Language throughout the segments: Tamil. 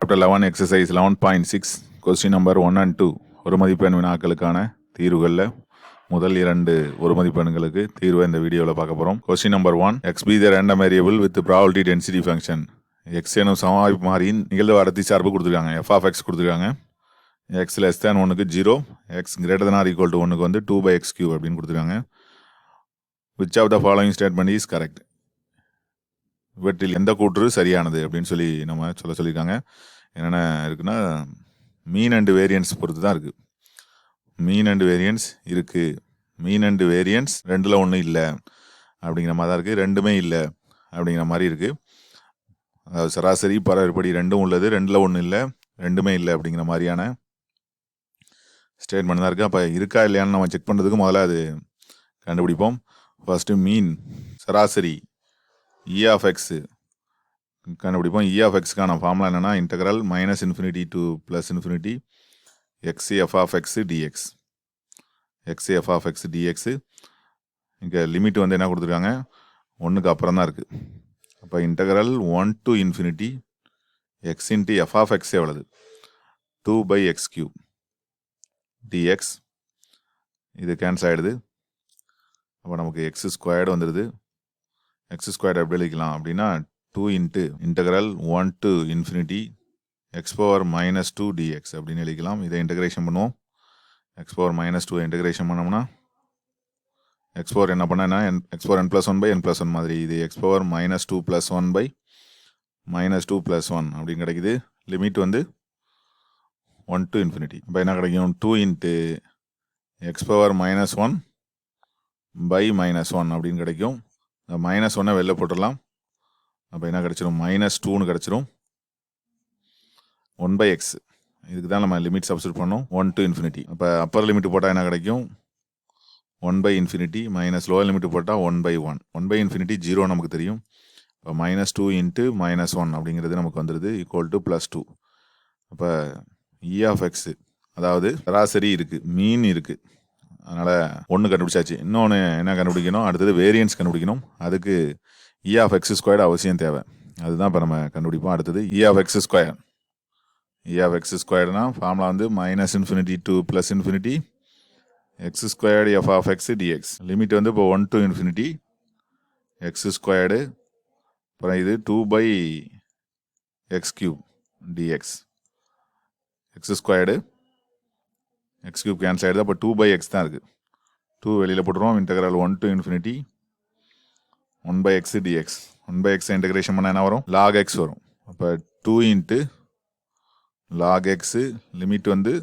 Chapter 11 exercise 11.6 question number 1 and 2 ஒரு மதிப்பெண் வினாக்களுக்கான தீர்வுகளில் முதல் 2 ஒரு மதிப்பெண்களுக்கு தீர்வை இந்த வீடியோவில் பார்க்க போகிறோம். Question number 1, x be the random variable with the probability density function. x எனும் சமவாய்ப்பு மாறியின் நிகழ்வு அடர்த்தி சார்பு கொடுத்துருக்காங்க. f of x கொடுத்துருக்காங்க. x less than 1க்கு 0, x greater than or equal to 1க்கு வந்து 2 by x cube அப்படின்னு கொடுத்துருக்காங்க. Which of the following statement is correct? இவற்றில் எந்த கூற்று சரியானது அப்படின்னு சொல்லி நம்ம சொல்லியிருக்காங்க. என்னென்ன இருக்குன்னா, மீன் அண்ட் வேரியன்ஸ் பொறுத்து தான் இருக்குது. மீன் அண்ட் வேரியன்ஸ் இருக்குது. மீன் அண்ட் வேரியன்ஸ் ரெண்டில் ஒன்றும் இல்லை அப்படிங்கிற மாதிரி தான் இருக்குது. ரெண்டுமே இல்லை அப்படிங்கிற மாதிரி இருக்குது. அதாவது சராசரி பரவற்படி ரெண்டும் உள்ளது, ரெண்டில் ஒன்றும் இல்லை, ரெண்டுமே இல்லை அப்படிங்கிற மாதிரியான ஸ்டேட்மெண்ட் தான் இருக்குது. அப்போ இருக்கா இல்லையான்னு நம்ம செக் பண்ணுறதுக்கு முதல்ல அது கண்டுபிடிப்போம். ஃபஸ்ட்டு மீன் சராசரி E of x கண்டுபிடிப்போம். E of xக்கான ஃபார்முலா என்னென்னா integral -∞ to +∞ xf of x dx. xf of x dx. இங்கே லிமிட் வந்து என்ன கொடுத்துருக்காங்க, 1க்கு அப்புறம் தான் இருக்குது. அப்போ integral 1 to ∞ x into f of x எவ்வளவு, 2 by x cube dx. இது கேன்சல் ஆகிடுது. அப்போ நமக்கு x ஸ்கொயர்டு வந்துடுது. x ஸ்கொயர்டு எப்படி எழுதிக்கலாம் அப்படின்னா 2 into integral 1 to ∞ x power -2 dx அப்படின்னு எழுதிக்கலாம். இதை இன்டெகிரேஷன் பண்ணுவோம். x power -2 இன்டெகிரேஷன் பண்ணோம்னா x power என்ன பண்ணா x power n+1 by n+1 மாதிரி. இது x power -2 + 1 by -2 + 1 அப்படின்னு கிடைக்குது. லிமிட் வந்து 1 to ∞. அப்போ என்ன கிடைக்கும், 2 into x power -1 by -1 அப்படின்னு கிடைக்கும். -1 வெளில போட்டுடலாம். அப்போ என்ன கிடச்சிரும், -2ன்னு கிடச்சிரும். 1 by x, இதுக்கு தான் நம்ம லிமிட் சப்ஸ்டியூட் பண்ணோம். 1 to ∞. அப்போ அப்பர் லிமிட் போட்டால் என்ன கிடைக்கும், 1 by ∞, மைனஸ் லோவர் லிமிட் போட்டால் 1 by 1. 1 by ∞ 0 நமக்கு தெரியும். இப்போ -2 into -1 அப்படிங்கிறது நமக்கு வந்துடுது ஈக்குவல் டு +2. அப்போ E of x, அதாவது சராசரி இருக்குது, மீன் இருக்குது, அதனால் 1 கண்டுபிடிச்சாச்சு. இன்னொன்று என்ன கண்டுபிடிக்கணும், அடுத்தது வேரியன்ஸ் கண்டுபிடிக்கணும். அதுக்கு E of x ஸ்கொயர்டு அவசியம் தேவை. அதுதான் இப்போ நம்ம கண்டுபிடிப்போம். அடுத்தது E of x square. E of x ஸ்கொயர்னா ஃபார்முலா வந்து -∞ to +∞ x squared f of x dx. Limit வந்து இப்போ 1 to ∞ x ஸ்கொயர்டு, அப்புறம் இது 2 by x cube dx. x squared x cube cancel ஆகிடுது. அப்போ 2 by x தான் இருக்குது. 2 வெளியில் போட்டுருவோம். Integral 1 to ∞ 1 by x dx. 1 by x integration பண்ணால் என்ன வரும், log x வரும். அப்போ 2 into log x, லிமிட் வந்து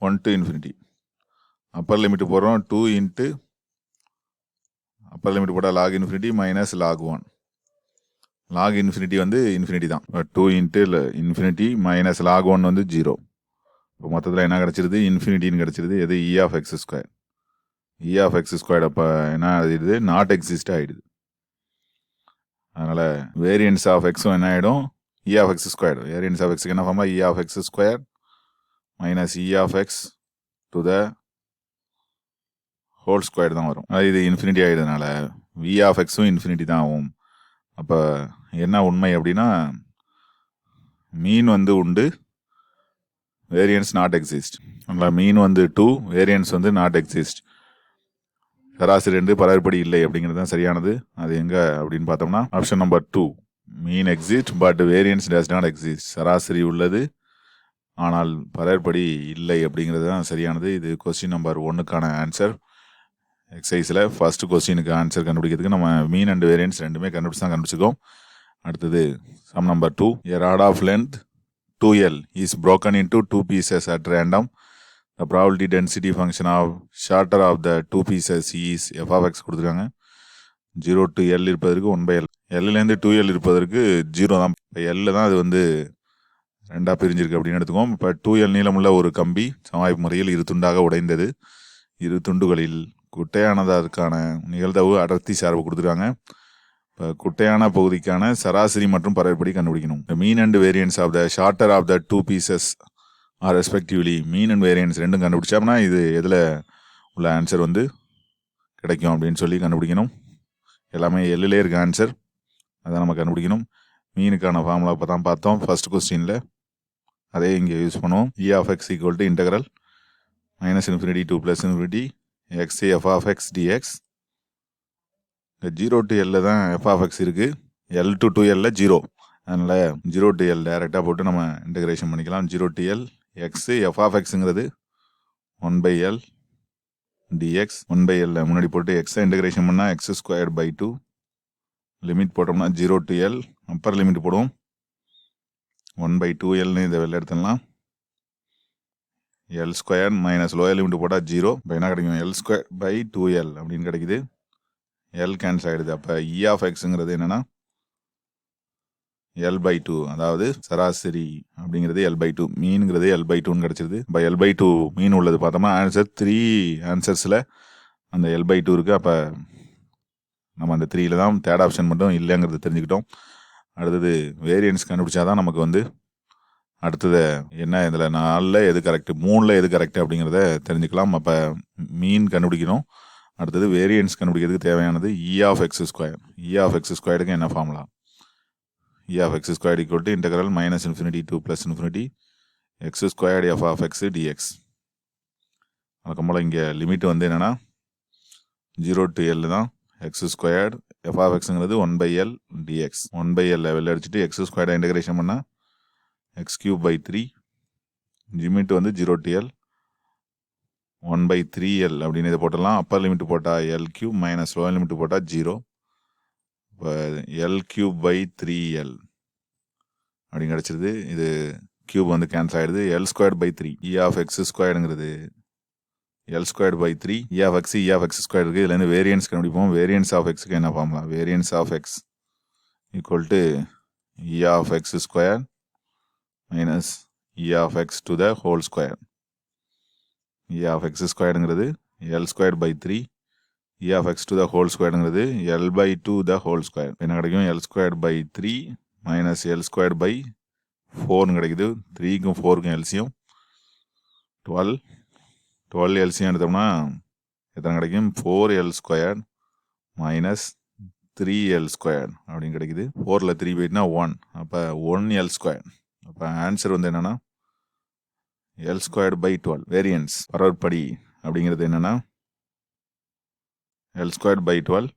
1 to ∞. அப்பர் லிமிட் போடுறோம். 2 into அப்பர் லிமிட் போட்டால் log ∞ minus log 1. log ∞ வந்து ∞ தான். 2 into ∞ minus log 1 வந்து 0. இப்போ மொத்தத்தில் என்ன கிடச்சிருது, ∞ கிடச்சிருது. எது, E of x square. E of x square அப்போ என்ன ஆகிடுது, நாட் எக்ஸிஸ்ட் ஆகிடுது. அதனால் வேரியன்ஸ் ஆஃப் எக்ஸும் என்ன ஆகிடும், E of x square. Variance of எக்ஸுக்கு என்ன formula, E of x square minus E of x to the whole square தான் வரும். இது ∞ ஆகிடுறதுனால V of xும் ∞ தான் ஆகும். அப்போ என்ன உண்மை அப்படின்னா, மீன் வந்து உண்டு, வேரியன்ஸ் நாட் எக்ஸிஸ்ட். மீன் வந்து 2, வேரியன்ஸ் வந்து நாட் எக்ஸிஸ்ட். சராசரி 2 பரவற்படி இல்லை அப்படிங்கிறது தான் சரியானது. அது எங்கே அப்படின்னு பார்த்தோம்னா option number 2, mean exist but variance does not exist. சராசரி உள்ளது ஆனால் பரவற்படி இல்லை அப்படிங்கிறது தான் சரியானது. இது கொஸ்டின் நம்பர் 1க்கான ஆன்சர். எக்ஸசைஸில் ஃபர்ஸ்ட் கொஸ்டினுக்கு ஆன்சர் கண்டுபிடிக்கிறதுக்கு நம்ம மீன் அண்ட் வேரியன்ஸ் ரெண்டுமே கண்டுபிடிச்சிருக்கோம். அடுத்தது sum number 2, a rod of length 2L is broken into 2 pieces at random. The probability density function of shorter of the 2 pieces is f of x கொடுத்துருக்காங்க. 0 to L இருப்பதற்கு 1/L, Lலேருந்து 2L இருப்பதற்கு 0 தான். இப்போ L தான் அது வந்து 2ஆக பிரிஞ்சிருக்கு அப்படின்னு எடுத்துக்கோம். இப்போ 2L நீளமுள்ள ஒரு கம்பி சமவாய்ப்பு முறையில் இரு துண்டாக உடைந்தது. இரு துண்டுகளில் குட்டையானதற்கான நிகழ்தகவு அடர்த்தி சார்பு கொடுத்துருக்காங்க. இப்போ குட்டையான பகுதிக்கான சராசரி மற்றும் பரவற்படி கண்டுபிடிக்கணும். Mean and variance of the shorter of the 2 pieces are respectively. Mean and variance ரெண்டும் கண்டுபிடிச்சோம்னா இது எதில் உள்ள ஆன்சர் வந்து கிடைக்கும் அப்படின்னு சொல்லி கண்டுபிடிக்கணும். எல்லாமே எல்லிலே இருக்க ஆன்சர், அதை நம்ம கண்டுபிடிக்கணும். மீனுக்கான ஃபார்முலா இப்போ தான் பார்த்தோம் ஃபர்ஸ்ட் கொஸ்டினில். அதே இங்கே யூஸ் பண்ணுவோம். E of X equal to integral minus infinity to plus infinity X F of X DX. இந்த 0 to L தான் எஃப் ஆஃப் எக்ஸ் இருக்குது. L to 2L 0. அதனால் 0 to L டேரெக்டாக போட்டு நம்ம இன்டெகிரேஷன் பண்ணிக்கலாம். 0 to L X F of எக்ஸுங்கிறது 1/L dx. 1/L முன்னாடி போட்டு எக்ஸை இன்டெகிரேஷன் பண்ணால் எக்ஸ் ஸ்கொயர்ட் பை 2. லிமிட் போட்டோம்னா 0 to L. அப்பர் லிமிட் போடுவோம் 1/2Lன்னு இதை வெளில எடுத்துடலாம். L square minus lower limit போட்டால் 0. இப்போ என்ன கிடைக்கும்? L ஸ்கொயர் பை 2L அப்படின்னு கிடைக்குது. L கேன்சல் ஆகிடுது. அப்போ இ ஆஃப் எக்ஸுங்கிறது என்னென்னா L/2, அதாவது சராசரி அப்படிங்கிறது L/2, மீனுங்கிறது L/2ன்னு கிடச்சிருது. இப்போ L/2 மீன் உள்ளது பார்த்தோம்னா ஆன்சர் 3 ஆன்சர்ஸில் அந்த L/2 இருக்குது. அப்போ நம்ம அந்த 3ல் தான் தேர்ட் ஆப்ஷன் மட்டும் இல்லைங்கிறது தெரிஞ்சுக்கிட்டோம். அடுத்தது வேரியன்ஸ் கண்டுபிடிச்சாதான் நமக்கு வந்து அடுத்தது என்ன இதில் 4ல் எது கரெக்டு 3ல் எது கரெக்டு அப்படிங்கிறத தெரிஞ்சுக்கலாம். அப்போ மீன் கண்டுபிடிக்கணும். அடுத்தது வேரியன்ஸ் கண்டுபிடிக்கிறதுக்கு தேவையானது E of X square. E of X ஸ்கொயருக்கு என்ன formula? E of X square equal to integral minus infinity to plus infinity X squared F of X DX. வழக்கம் போல் இங்கே லிமிட் வந்து என்னென்னா 0 to L தான். எக்ஸ் ஸ்கொயர்டு எஃப் ஆஃப் எக்ஸுங்கிறது 1/L dx. 1/L வெளில அடிச்சுட்டு எக்ஸ் ஸ்கொயர்டை இன்டெகிரேஷன் பண்ணால் எக்ஸ் கியூப் பை 3. லிமிட் வந்து 0 to L 1/3L அப்படின்னு இதை போட்டலாம். அப்பர் லிமிட் போட்டால் L cube minus lower limit போட்டால் 0. இப்போ எல் கியூப் பை 3L அப்படின்னு கிடச்சிருது. இது கியூப் வந்து கேன்சல் ஆகிடுது. L squared by 3. E of X ஸ்கொயர்டுங்கிறது L squared by 3. E of X square இருக்குது. இதுலேருந்து வேரியன்ஸ் கண்டுபிடிப்போம். வேரியன்ஸ் ஆஃப் எக்ஸுக்கு என்ன formula? Variance of X equal to E of X square minus E of X to the whole square. E of X ஸ்கொயர்டுங்கிறது L square by 3. E of X to the whole ஸ்கொயர்டுங்கிறது L/2 த ஹோல் ஸ்கொயர். என்ன கிடைக்கும்? L square by 3 minus L square by 4ன்னு கிடைக்குது. 3க்கும் 4க்கும் எல்சியம் 12 எல்சியம் எடுத்தோம்னா எத்தனை கிடைக்கும்? 4L square minus 3L square அப்படின்னு கிடைக்குது. 4ல் 3 போயிட்டுனா 1. அப்போ 1L ஸ்கொயர். அப்போ ஆன்சர் வந்து என்னென்னா எல் ஸ்கொயர்டு பை 12. வேரியன்ஸ் பரவற்படி அப்படிங்கிறது என்னென்னா எல் ஸ்கொயர்டு பை 12.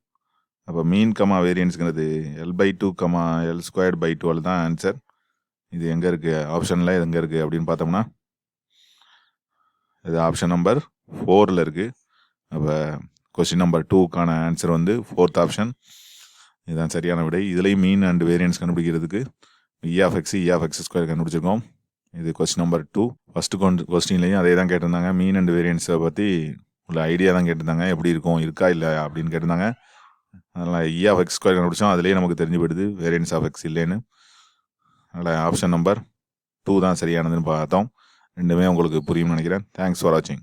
அப்போ மீன் கமா வேரியன்ஸுங்கிறது L/2 எல் ஸ்கொயர்டு பை 12 தான் ஆன்சர். இது எங்கே இருக்குது? ஆப்ஷனில் இது எங்கே இருக்குது அப்படின்னு பார்த்தோம்னா இது ஆப்ஷன் நம்பர் 4ல் இருக்குது. அப்போ கொஸ்டின் நம்பர் 2க்கான ஆன்சர் வந்து 4th ஆப்ஷன். இதுதான் சரியான விடை. இதுலேயும் மீன் அண்ட் வேரியன்ஸ் கண்டுபிடிக்கிறதுக்கு இ ஆஃப் எக்ஸ் ஸ்கொயர் கண்டுபிடிச்சிருக்கோம். இது கொஸ்டின் நம்பர் 2. ஃபஸ்ட்டு கொஸ்டின்லேயும் அதே தான் கேட்டிருந்தாங்க. மீன் அண்ட் வேரியன்ஸை பற்றி உள்ள ஐடியா தான் கேட்டிருந்தாங்க. எப்படி இருக்கும், இருக்கா இல்லை அப்படின்னு கேட்டிருந்தாங்க. அதனால் இ ஆஃப் எக்ஸ் ஸ்கொயர் கண்டுபிடிச்சோம். அதுலேயே நமக்கு தெரிஞ்சு போயிடுது வேரியன்ஸ் ஆஃப் எக்ஸ் இல்லைன்னு. அதனால் ஆப்ஷன் நம்பர் 2 தான் சரியானதுன்னு பார்த்தோம். ரெண்டுமே உங்களுக்கு புரியும்னு நினைக்கிறேன். தேங்க்ஸ் ஃபார் வாட்சிங்.